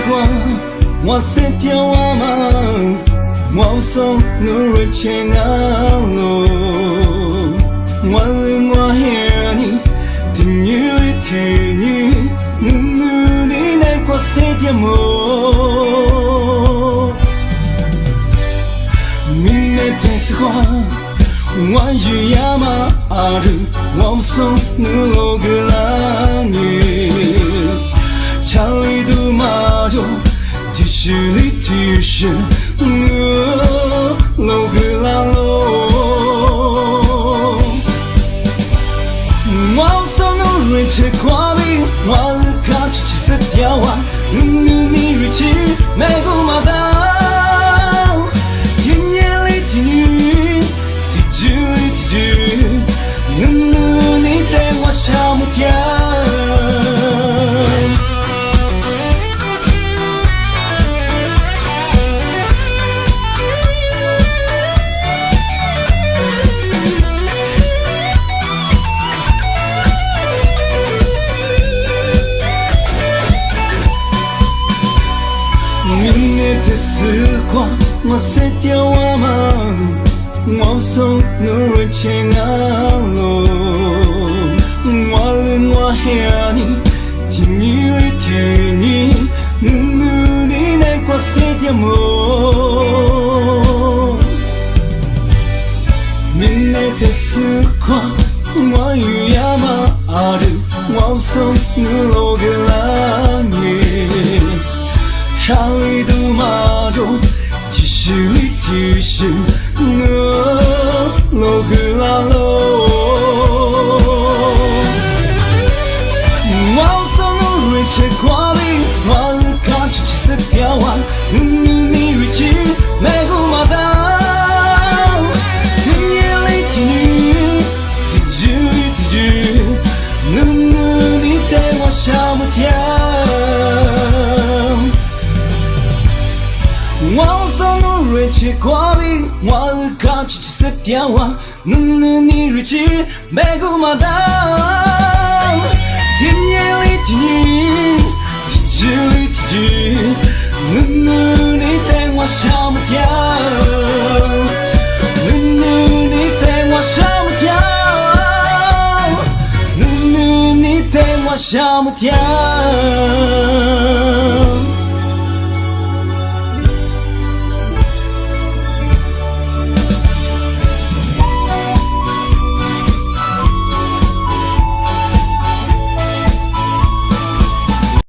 光，我是条我嘛，我送努力前安路，我领我黑你，听你的听你，努力来过是条梦，明天天是光。我与亚马阿鲁，我送努罗格拉尼，查理杜马中，提示里提示，罗格拉罗，我送努瑞切夸比，我卡起起色条啊，努尼瑞奇，美古马达，天夜里天女。你带我小木条，明年的时光，我塞掉我吗？我送努瑞前安路，我领我黑你，听你的听你，努力来过这条梦。明天的时光，我与亚马阿鲁，我送努罗格拉尼，查理杜马中，提示里提示。罗格拉罗，我送努瑞切夸比，我卡起起色条啊，你瑞奇美古马达，天夜里天女，提句，你带我小木条，我送努瑞切夸比。我卡起起色条啊，你瑞奇美古马达，天夜里天女，提句，你带我小木条，你带我小木条，你带我小木条。